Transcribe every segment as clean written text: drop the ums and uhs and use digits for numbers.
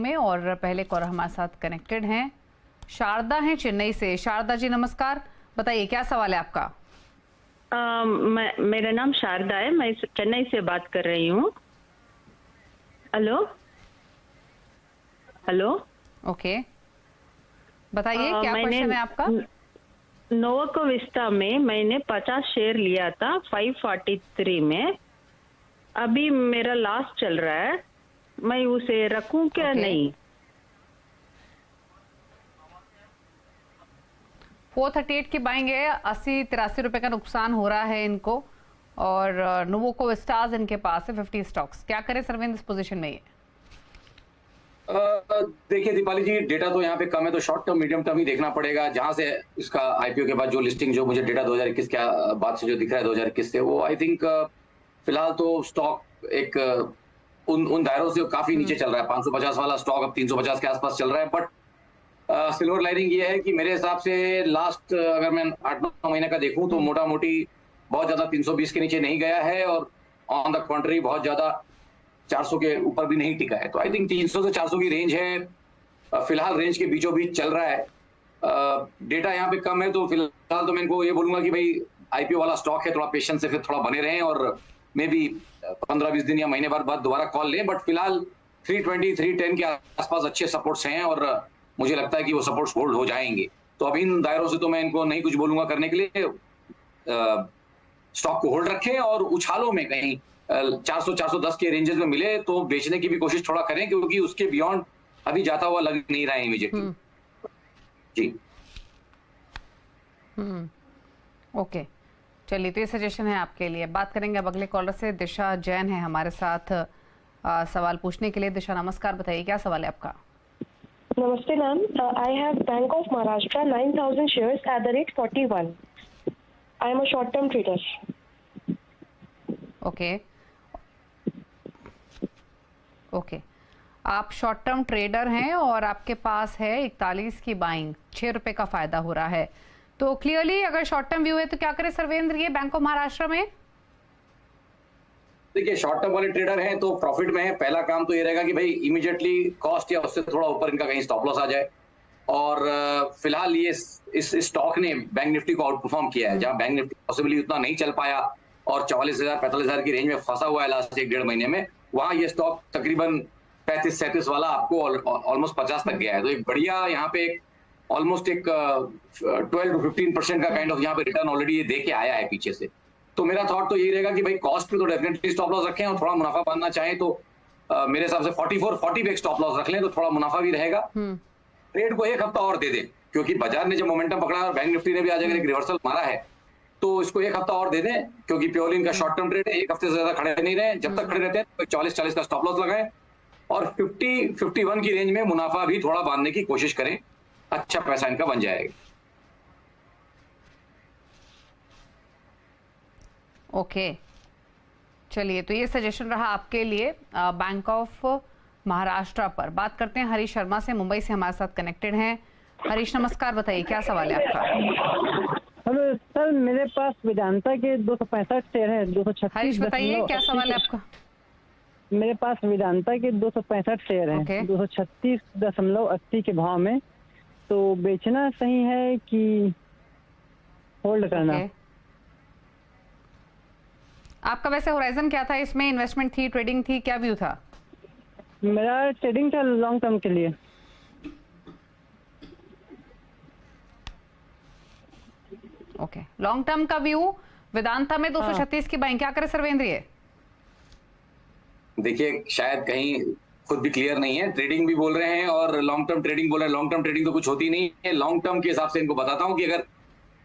में और पहले कॉलर हमारे साथ कनेक्टेड हैं, शारदा हैं चेन्नई से। शारदा जी नमस्कार, बताइए क्या सवाल है आपका? मेरा नाम शारदा है, मैं चेन्नई से बात कर रही हूँ। Hello hello. ओके, बताइए क्या क्वेश्चन है आपका? नोवाकोविस्टा में मैंने 50 शेयर लिया था 543 में। अभी मेरा लॉस चल रहा है, मैं उसे रखूं क्या? नहीं। 438 की बाइंग है, 80-83 रुपए का नुकसान हो रहा है इनको और नोवाकोविस्टास इनके पास है 50 स्टॉक्स। क्या करें सर्वेंद्र इस पोजीशन में? ये देखिए दीपाली जी, डेटा तो यहाँ पे कम है, तो शॉर्ट टर्म मीडियम टर्म ही देखना पड़ेगा। जहां से इसका आईपीओ के बाद जो लिस्टिंग, जो मुझे डेटा 2021 के बाद से जो दिख रहा है 2021 से, वो आई थिंक फिलहाल तो स्टॉक एक उन दायरों से काफी नीचे चल रहा है। 550 वाला स्टॉक अब 350 के आसपास चल रहा है। बट सिल्वर लाइनिंग ये है कि मेरे हिसाब से लास्ट अगर मैं 8-9 महीने का देखूं तो मोटा मोटी बहुत ज्यादा 320 के नीचे नहीं गया है और ऑन द कॉन्ट्री बहुत ज्यादा 400 के ऊपर भी नहीं टिका है। तो आई थिंक 300 से 400 की रेंज है, फिलहाल रेंज के बीचों बीच चल रहा है। डेटा यहाँ पे कम है, तो फिलहाल तो मैं इनको ये बोलूंगा कि भाई आईपीओ वाला स्टॉक है, थोड़ा पेशेंस से फिर थोड़ा बने रहें और मे बी 15-20 दिन या महीने बाद दोबारा कॉल लें। बट फिलहाल 320-310 के आसपास अच्छे सपोर्ट्स हैं और मुझे लगता है कि वो सपोर्ट्स होल्ड हो जाएंगे। तो अब इन दायरों से तो मैं इनको नहीं कुछ बोलूंगा करने के लिए। स्टॉक को होल्ड रखें और उछालों में कहीं 400-410 के रेंजेस में मिले तो बेचने की भी कोशिश थोड़ा करें, क्योंकि उसके बियॉन्ड अभी जाता हुआ लग नहीं रहा है इमीडिएटली। जी ओके, चलिए, तो ये सजेशन है आपके लिए। बात करेंगे अब अगले कॉलर से। दिशा जैन है हमारे साथ सवाल पूछने के लिए। दिशा नमस्कार, बताइए क्या सवाल है आपका? नमस्ते ma'am, I have bank of Maharashtra 9,000 shares at the rate 41. I am a short term trader. Okay, आप शॉर्ट टर्म ट्रेडर हैं और आपके पास है 41 की बाइंग, 6 रुपए का फायदा हो रहा है। तो क्लियरली अगर शॉर्ट टर्म व्यू है तो क्या करें सर्वेंद्र ये बैंक ऑफ महाराष्ट्र में? देखिए, शॉर्ट टर्म वाले ट्रेडर हैं तो प्रॉफिट में है। पहला काम तो ये रहेगा कि भाई इमीडिएटली कॉस्ट या उससे थोड़ा ऊपर इनका कहीं स्टॉप लॉस आ जाए। और फिलहाल ये इस स्टॉक ने बैंक निफ्टी को आउट परफॉर्म किया है, जहां बैंक निफ्टी पॉसिबली उतना नहीं चल पाया और 44,000-45,000 की रेंज में फंसा हुआ है लास्ट 1-1.5 महीने में, वहां ये स्टॉक तकरीबन 35-37 वाला आपको ऑलमोस्ट 50 तक गया है। तो एक बढ़िया यहाँ पे ऑलमोस्ट एक 12-15% का काइंड ऑफ यहाँ पे रिटर्न ऑलरेडी ये दे के आया है पीछे से। तो मेरा थॉट तो यही रहेगा कि भाई कॉस्ट पे तो डेफिनेटली स्टॉप लॉस रखें और थोड़ा मुनाफा बांधना चाहें तो मेरे हिसाब से 44-40 पे एक स्टॉप लॉस रख लें तो थोड़ा मुनाफा भी रहेगा। ट्रेड को एक हफ्ता और दे दें, क्योंकि बाजार ने जब मोमेंटम पकड़ा और बैंक निफ्टी ने भी आज अगर एक रिवर्सल मारा है तो इसको एक हफ्ता और दे दें, क्योंकि प्योरली इनका शॉर्ट टर्म ट्रेड है। एक हफ्ते से ज्यादा खड़े नहीं रहे, जब तक खड़े रहते हैं तो 40-40 का स्टॉप लॉस लगाएं और 50-51 की रेंज में मुनाफा भी थोड़ा बांधने की कोशिश करें, अच्छा पैसा इनका बन जाएगा। ओके, चलिए, तो ये सजेशन रहा आपके लिए बैंक ऑफ महाराष्ट्र पर। बात करते हैं हरीश शर्मा से, मुंबई से हमारे साथ कनेक्टेड हैं। हरीश नमस्कार, बताइए क्या सवाल है आपका? हेलो सर, मेरे पास वेदांता के 265 शेयर है, 236। हरीश बताइए क्या सवाल है आपका? मेरे पास वेदांता के 265 शेयर हैं, 236.80 के भाव में, तो बेचना सही है कि होल्ड करना? आपका वैसे होराइजन क्या था इसमें? इन्वेस्टमेंट थी, ट्रेडिंग थी, क्या व्यू था? मेरा ट्रेडिंग था लॉन्ग टर्म के लिए। ओके, लॉन्ग टर्म का व्यू वेदांता में 236 की बाइंग, क्या करे सर्वेंद्र ये? देखिए, शायद कहीं खुद भी क्लियर नहीं है, ट्रेडिंग भी बोल रहे हैं और लॉन्ग टर्म ट्रेडिंग बोल रहे हैं। लॉन्ग टर्म ट्रेडिंग तो कुछ होती नहीं है। लॉन्ग टर्म के हिसाब से इनको बताता हूं कि अगर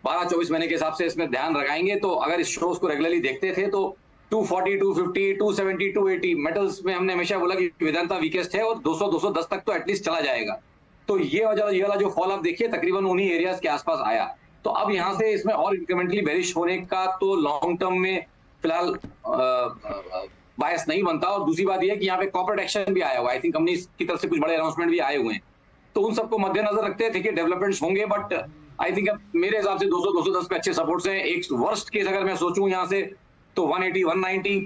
12-24 महीने के हिसाब से इसमें ध्यान लगाएंगे तो अगर इस शोज को रेगुलरली देखते थे तो 240, 250, 270, 280 मेटल्स में हमने हमेशा बोला कि वेदांता वीकेस्ट है और 200-210 तक तो एटलीस्ट चला जाएगा। तो ये वाला जो फॉल आप देखिए तकरीबन उन्हीं एरियाज के आसपास आया। तो अब यहाँ से इसमें और इंक्रीमेंटली बेरिश होने का तो लॉन्ग टर्म में फिलहाल बायस नहीं बनता। और दूसरी बात यह है कि यहाँ पे कॉर्पोरेट एक्शन भी आया हुआ है, आई थिंक कंपनी की तरफ से कुछ बड़े अनाउंसमेंट भी आए हुए हैं, तो उन सबको मद्देनजर रखते थे कि डेवलपमेंट्स होंगे। बट आई थिंक अब मेरे हिसाब से 200-210 पे अच्छे सपोर्ट्स हैं। एक वर्स्ट केस अगर मैं सोचूं यहाँ से तो 180, 190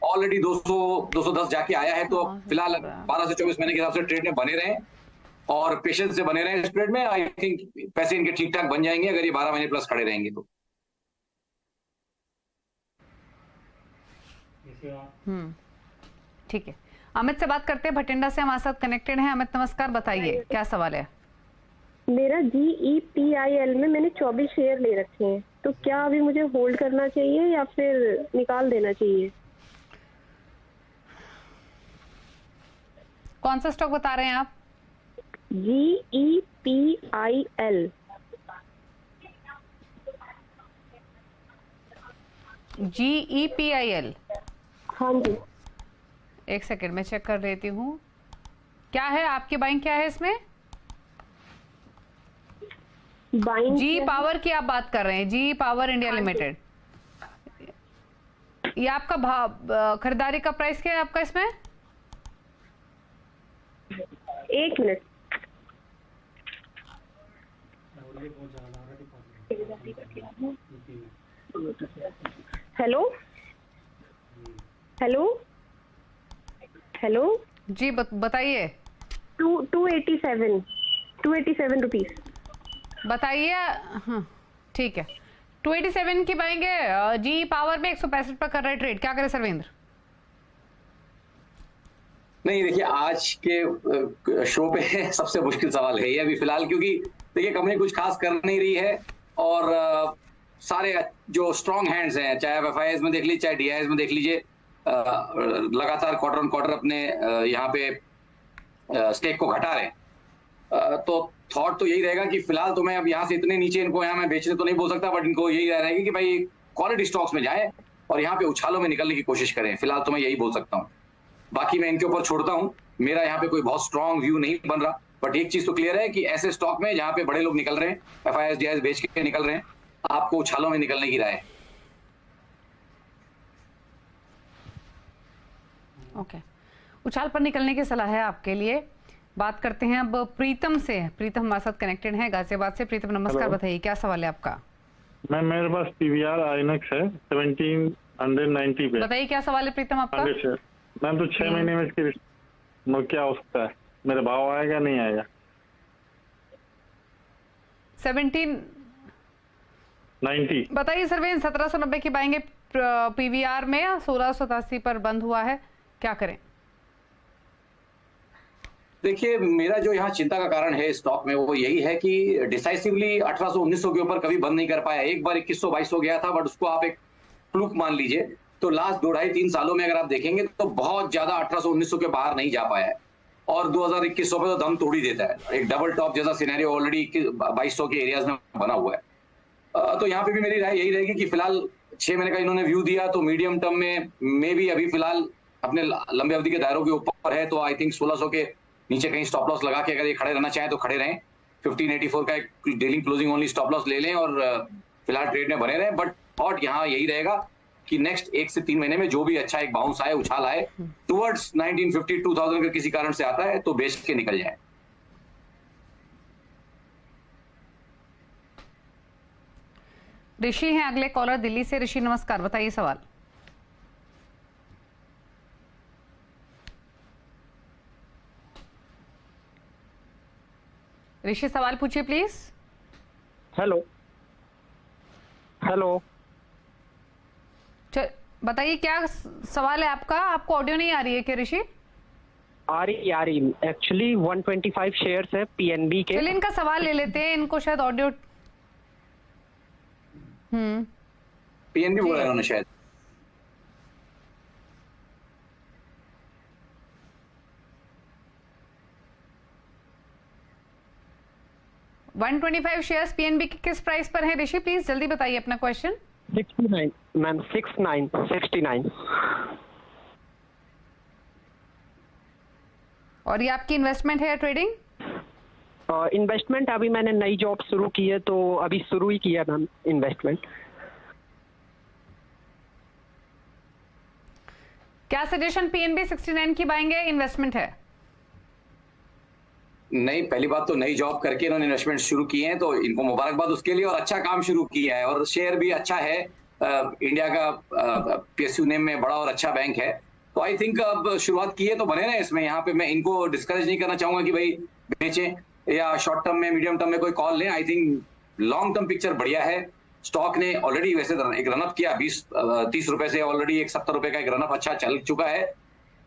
ऑलरेडी 200-210 जाके आया है, तो फिलहाल 12 से 24 महीने के हिसाब से ट्रेड में बने रहें और पेशेंस से बने रहें इस ट्रेड में। आई थिंक पैसे इनके ठीक ठाक बन जाएंगे अगर ये 12 महीने प्लस खड़े रहेंगे तो। ठीक है, अमित से बात करते हैं, भटिंडा से हमारे साथ कनेक्टेड हैं। अमित नमस्कार, बताइए क्या सवाल है। मेरा GEPIL में मैंने 24 शेयर ले रखे हैं, तो क्या अभी मुझे होल्ड करना चाहिए या फिर निकाल देना चाहिए? कौन सा स्टॉक बता रहे हैं आप? GEPIL। GEPIL? हाँ जी। एक सेकंड में चेक कर लेती हूँ। क्या है आपकी बाइंग, क्या है इसमें? जी पावर की आप बात कर रहे हैं, जी पावर इंडिया लिमिटेड। ये आपका भाव खरीदारी का प्राइस क्या है आपका इसमें? 1 मिनट। हेलो हेलो हेलो जी बताइए। 287 रुपीज बताइए। हाँ ठीक है, 287 की पाएंगे। जी पावर में 165 पर कर रहे ट्रेड, क्या करे सर्वेंद्र? नहीं देखिए, आज के शो पे सबसे मुश्किल सवाल है ये अभी फिलहाल, क्योंकि देखिए कंपनी कुछ खास कर नहीं रही है और सारे जो स्ट्रॉन्ग हैंड्स हैं, चाहे आप FIIs में देख लीजिए चाहे DIIs में देख लीजिए, लगातार क्वार्टर ऑन क्वार्टर अपने यहाँ पे स्टेक को घटा रहे हैं। तो थॉट तो यही रहेगा कि फिलहाल तो मैं अब यहाँ से इतने नीचे इनको यहाँ मैं बेचने तो नहीं बोल सकता, बट इनको यही रहेगा कि भाई क्वालिटी स्टॉक्स में जाएं और यहाँ पे उछालों में निकलने की कोशिश करें। फिलहाल तो मैं यही बोल सकता हूँ, बाकी मैं इनके ऊपर छोड़ता हूँ। मेरा यहाँ पे कोई बहुत स्ट्रॉन्ग व्यू नहीं बन रहा, बट एक चीज तो क्लियर है कि ऐसे स्टॉक में जहाँ पे बड़े लोग निकल रहे हैं, FIIs DIIs बेच के निकल रहे हैं, आपको उछालों में निकलने की राय है। ओके, उछाल पर निकलने की सलाह है आपके लिए। बात करते हैं अब प्रीतम से। प्रीतम हमारे साथ कनेक्टेड है गाजियाबाद से। प्रीतम नमस्कार, बताइए क्या सवाल है आपका? मैम मेरे पास PVR INOX है 1790 पे। बताइए क्या सवाल है प्रीतम आपका? मैम तो 6 महीने में इसकी क्या हो सकता है, मेरा भाव आएगा नहीं आएगा? 1790 बताइए सर्वेन। 1790 की पाएंगे PVR में, 1687 पर बंद हुआ है, क्या करें? देखिए मेरा जो यहाँ चिंता का कारण है स्टॉक में वो यही है कि डिसाइसिवली 1800-1900 के ऊपर कभी बंद नहीं कर पाया। एक बार 2100-2200 गया था, बट उसको आप एक फ्लूक मान लीजिए। तो लास्ट 2-2.5-3 सालों में अगर आप देखेंगे तो बहुत ज्यादा 1800-1900 के बाहर नहीं जा पाया है और 2000-2100 पे तो दम तोड़ ही देता है। एक डबल टॉप जैसा सिनेरियो ऑलरेडी 2200 के एरियाज में बना हुआ है। तो यहाँ पे भी मेरी राय यही रहेगी कि फिलहाल 6 महीने का इन्होंने व्यू दिया, तो मीडियम टर्म में भी अभी फिलहाल अपने लंबे अवधि के दायरों के ऊपर है। तो आई थिंक 1600 के नीचे कहीं स्टॉप लॉस लगा के अगर ये खड़े रहना चाहें तो खड़े रहें। 1584 का एक daily closing only stop loss ले लें और फिलहाल ट्रेड में बने रहें। बट थॉट यहाँ यही रहेगा कि नेक्स्ट 1 से 3 महीने में जो भी अच्छा एक बाउंस आए, उछाल आए टुवर्ड्स 1950-2000 का किसी कारण से आता है तो बेच के निकल जाए। ऋषि हैं अगले कॉलर दिल्ली से। ऋषि नमस्कार, बताइए सवाल। ऋषि सवाल पूछिए प्लीज। हेलो हेलो बताइए क्या सवाल है आपका? आपको ऑडियो नहीं आ रही है क्या ऋषि? आ रही एक्चुअली 125 शेयर्स है PNB के। चलिए इनका सवाल ले लेते हैं, इनको शायद ऑडियो PNB बोला है उन्होंने शायद। $125 शेयर्स PNB के किस प्राइस पर है ऋषि? प्लीज जल्दी बताइए अपना क्वेश्चन। 69 मैम, 69। और ये आपकी इन्वेस्टमेंट है या ट्रेडिंग? इन्वेस्टमेंट अभी मैंने नई जॉब शुरू की है तो अभी शुरू ही किया मैम इन्वेस्टमेंट। क्या सजेशन PNB 69 की बाएंगे, इन्वेस्टमेंट है? नहीं, पहली बात तो नई जॉब करके इन्होंने इन्वेस्टमेंट शुरू किए हैं तो इनको मुबारकबाद उसके लिए, और अच्छा काम शुरू किया है और शेयर भी अच्छा है। इंडिया का PSU नेम में बड़ा और अच्छा बैंक है। तो आई थिंक अब शुरुआत की है तो बने रहे इसमें। यहाँ पे मैं इनको डिस्करेज नहीं करना चाहूंगा कि भाई बेचें या शॉर्ट टर्म में मीडियम टर्म में कोई कॉल लें। I think long term picture बढ़िया है। स्टॉक ने ऑलरेडी वैसे एक रनअप किया 20-30 रुपए से, ऑलरेडी एक 70 रुपए का एक रनअप अच्छा चल चुका है।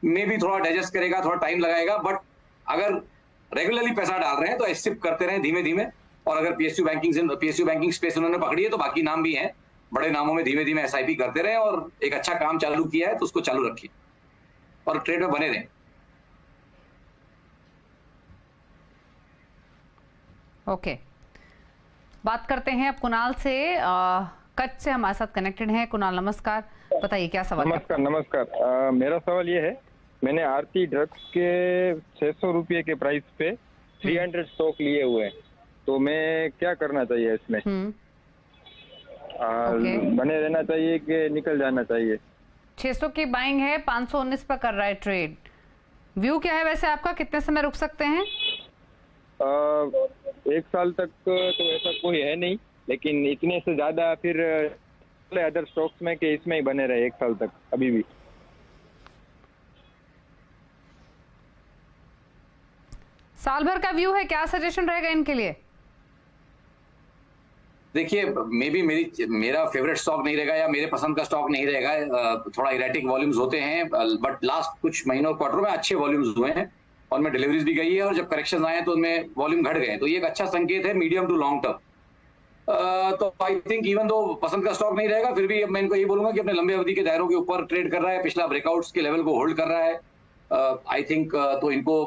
मे भी थोड़ा डाइजेस्ट करेगा, थोड़ा टाइम लगाएगा, बट अगर रेगुलरली पैसा डाल रहे हैं तो एससिप करते रहें धीमे धीमे। और अगर PSU बैंकिंग स्पेस उन्होंने पकड़ी है तो बाकी नाम भी हैं, बड़े नामों में धीमे धीमे SIP करते रहे और एक अच्छा काम चालू किया है तो उसको चालू रखिए और ट्रेड में बने रहें। ओके, बात करते हैं अब कुणाल से। कच्छ से हमारे साथ कनेक्टेड हैं। कुणाल नमस्कार, बताइए क्या सवाल है? नमस्कार। मेरा सवाल ये है, मैंने आरती ड्रग्स के 600 रुपये के प्राइस पे 300 स्टॉक लिए हुए हैं, तो मैं क्या करना चाहिए इसमें? बने रहना चाहिए कि निकल जाना चाहिए? 600 की बाइंग है, 519 पर कर रहा है ट्रेड। व्यू क्या है वैसे आपका, कितने समय रुक सकते हैं? 1 साल तक तो ऐसा कोई है नहीं, लेकिन इतने से ज्यादा फिर अदर स्टॉक्स में कि इसमें ही बने रहे 1 साल तक अभी भी। साल भर का व्यू है, क्या सजेशन रहेगा इनके लिए? देखिए, मे बी मेरा फेवरेट स्टॉक नहीं रहेगा या मेरे पसंद का स्टॉक नहीं रहेगा। थोड़ा इरेटिक वॉल्यूम्स होते हैं, बट लास्ट कुछ महीनों क्वार्टर में अच्छे वॉल्यूम्स हुए हैं और में डिलीवरीज भी गई है और जब करेक्शन आए तो उनमें वॉल्यूम घट गए, तो ये एक अच्छा संकेत है मीडियम टू लॉन्ग टर्म। तो आई थिंक इवन दो पसंद का स्टॉक नहीं रहेगा, फिर भी मैं इनको ये बोलूंगा कि अपने लंबे अवधि के दायरों के ऊपर ट्रेड कर रहा है, पिछला ब्रेकआउट्स के लेवल को होल्ड कर रहा है। आई थिंक तो इनको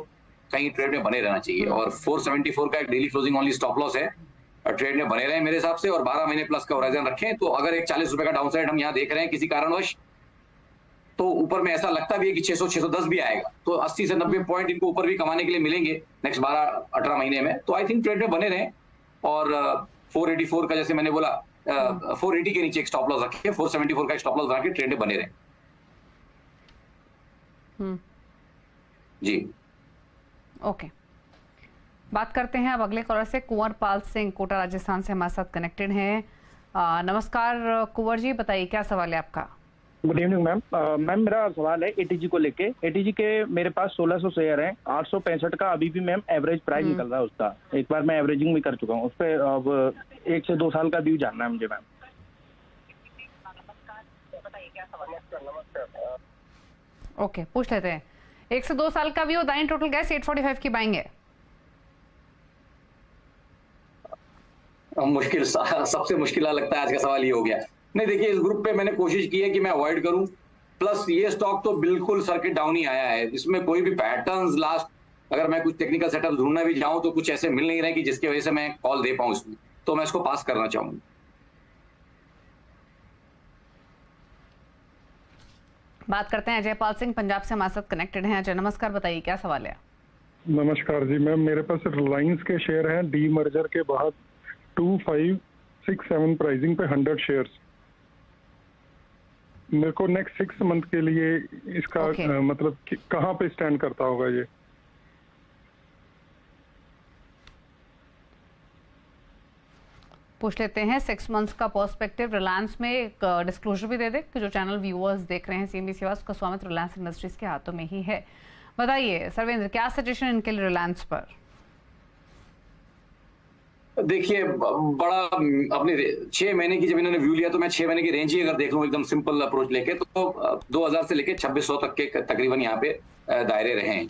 कहीं ट्रेड में बने रहना चाहिए। और 474 का एक daily closing only stop loss है, ट्रेड में बने रहे मेरे हिसाब से, और 12 महीने प्लस का होराइजन रखें। तो अगर एक 40 रुपए का डाउनसाइड हम यहाँ देख रहे हैं किसी कारणवश, तो ऊपर में ऐसा लगता भी है कि 600-610 भी आएगा, तो 80 से 90 पॉइंट इनको ऊपर भी कमाने के लिए मिलेंगे नेक्स्ट 12-18 महीने में। तो आई थिंक ट्रेड में बने रहें और 484 का जैसे मैंने बोला 480 के नीचे एक स्टॉप लॉस रखें, 474 का एक स्टॉप लॉस बना के ट्रेड में बने रहें। जी ओके, बात करते हैं अब अगले कॉलर से। कुंवर पाल सिंह कोटा राजस्थान से हमारे साथ कनेक्टेड हैं। नमस्कार कुंवर जी, बताइए क्या सवाल है आपका? Good evening ma'am. मैम मेरा सवाल है ATG को लेके। ATG के मेरे पास 1600 शेयर हैं, 865 का अभी भी मैम एवरेज प्राइस निकल रहा है उसका। एक बार मैं एवरेजिंग भी कर चुका हूँ उस पर। अब 1 से 2 साल का व्यू जानना है मुझे मैम। ओके, पूछ लेते हैं। 1 से 2 साल का व्यू, दाइन टोटल गैस 845 की बाइंग है। मुश्किल, सबसे मुश्किल लगता है आज का सवाल ये हो गया। नहीं देखिए, इस ग्रुप पे मैंने कोशिश की है कि मैं अवॉइड करूं, प्लस ये स्टॉक तो बिल्कुल सर्किट डाउन ही आया है, इसमें कोई भी पैटर्न्स लास्ट अगर मैं कुछ टेक्निकल सेटअप ढूंढना भी जाऊं तो कुछ ऐसे मिल नहीं रहे कि जिसकी वजह से मैं कॉल दे पाऊं इसमें, तो मैं इसको पास करना चाहूंगा। बात करते हैं अजय पाल सिंह, पंजाब से हमारे साथ कनेक्टेड हैं। अजय नमस्कार, बताइए क्या सवाल है? नमस्कार जी मैम, मेरे पास रिलायंस के शेयर हैं डी मर्जर के बाद 2567 प्राइसिंग पे 100 शेयर्स। मेरे को नेक्स्ट 6 मंथ के लिए इसका मतलब कहाँ पे स्टैंड करता होगा ये? पूछ लेते हैं 6 मंथ्स का पर्सपेक्टिव। रिलायंस में एक डिस्क्लोजर भी दे दे कि जो चैनल व्यूअर्स देख रहे हैं CNBC आवाज का स्वामित्व रिलायंस इंडस्ट्रीज के हाथों में ही है। बताइए सर्वेंद्र, क्या सजेशन इनके लिए रिलायंस पर? देखिए, बड़ा अपने 6 महीने की जब इन्होंने व्यू लिया तो मैं 6 महीने की रेंज ही अगर देख लूं एकदम सिंपल अप्रोच लेके, तो 2000 से लेके 2600 तक के तकरीबन यहाँ पे दायरे रहे हैं।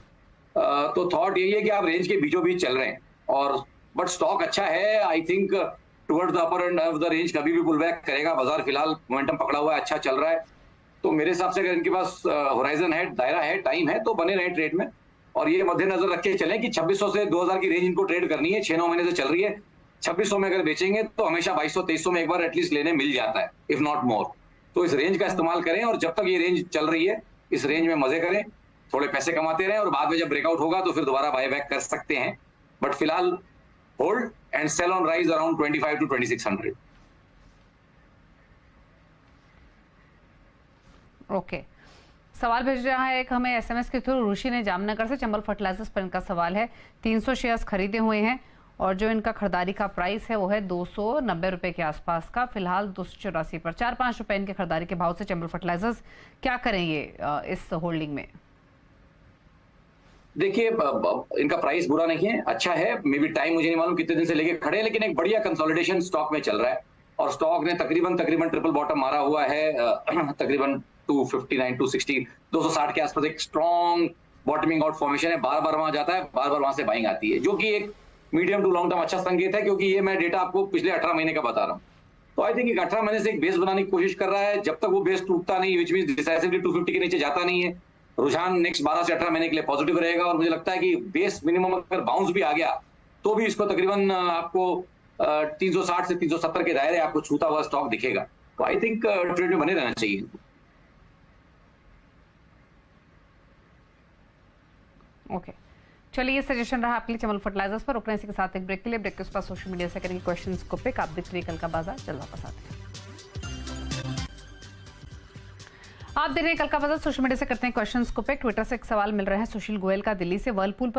तो थॉट यही है कि आप रेंज के बीचों बीच चल रहे हैं, और बट स्टॉक अच्छा है। I think towards the upper end of the range कभी भी पुल बैक करेगा। बाजार फिलहाल मोमेंटम पकड़ा हुआ है, अच्छा चल रहा है। तो मेरे हिसाब से अगर इनके पास होराइजन है, दायरा है, टाइम है, तो बने रहे ट्रेड में। और ये मद्देनजर रख के चलें कि 2600 से 2000 की रेंज इनको ट्रेड करनी है, 6-9 महीने से चल रही है। 2600 में अगर बेचेंगे तो हमेशा 2200-2300 में एक बार एटलीस्ट लेने मिल जाता है, इफ नॉट मोर। तो इस रेंज का इस्तेमाल करें और जब तक ये रेंज चल रही है इस रेंज में मजे करें, थोड़े पैसे कमाते रहें, और बाद में जब ब्रेकआउट होगा तो फिर दोबारा बाय बैक कर सकते हैं। बट फिलहाल hold and sell on rise around 25 to 2600। Okay, सवाल भेज रहा है एक हमें SMS के थ्रू ऋषि ने जामनगर से। चंबल फर्टिलाइजर्स पर इनका सवाल है। 300 शेयर्स खरीदे हुए हैं और जो इनका खरीदारी का प्राइस है वो है 290 रुपए के आसपास का, फिलहाल 284 पर। 4-5 रुपए इनके खरीदारी के भाव से चंबल फर्टिलाइजर्स क्या करेंगे इस होल्डिंग में? देखिए, इनका प्राइस बुरा नहीं है, अच्छा है। मे बी टाइम मुझे नहीं मालूम कितने दिन से लेके खड़े हैं, लेकिन एक बढ़िया कंसोलिडेशन स्टॉक में चल रहा है और स्टॉक ने तकरीबन ट्रिपल बॉटम मारा हुआ है, तकरीबन 259, 260, 260 के आसपास एक स्ट्रॉन्ग बॉटमिंग आउट फॉर्मेशन है। बार बार वहां जाता है, बार बार वहां से बाइंग आती है, जो कि एक मीडियम टू लॉन्ग टर्म अच्छा संकेत है, क्योंकि ये मैं डेटा आपको पिछले 18 महीने का बता रहा हूँ। तो आई थिंक 18 महीने से एक बेस बनाने की कोशिश कर रहा है। जब तक वो बेस टूटता नहीं, विच मींस डिसाइसिवली 250 के नीचे जाता नहीं है, रुझान नेक्स्ट 12 से 18 महीने के लिए पॉजिटिव रहेगा। और मुझे लगता है कि बेस मिनिमम अगर बाउंस भी आ गया तो भी इसको तकरीबन आपको 360 से 370 के दायरे आपको छूता हुआ स्टॉक दिखेगा। तो आई थिंक ट्रेड में बने रहना चाहिए। ओके, चलिए ये सजेशन रहा आपके लिए चंबल फर्टिलाइजर्स पर। रुकने के साथ एक ब्रेक के लिए, ब्रेक के उस पास सोशल मीडिया से करेंगे क्वेश्चंस को पिक। आप देख रहे हैं कल का बाजार, जल्द वापस आते हैं। आप देख रहे हैं कल का बाजार, सोशल मीडिया से करते हैं क्वेश्चंस को पिक। ट्विटर से एक सवाल मिल रहा है सुशील गोयल का दिल्ली से, वर्लपूल पर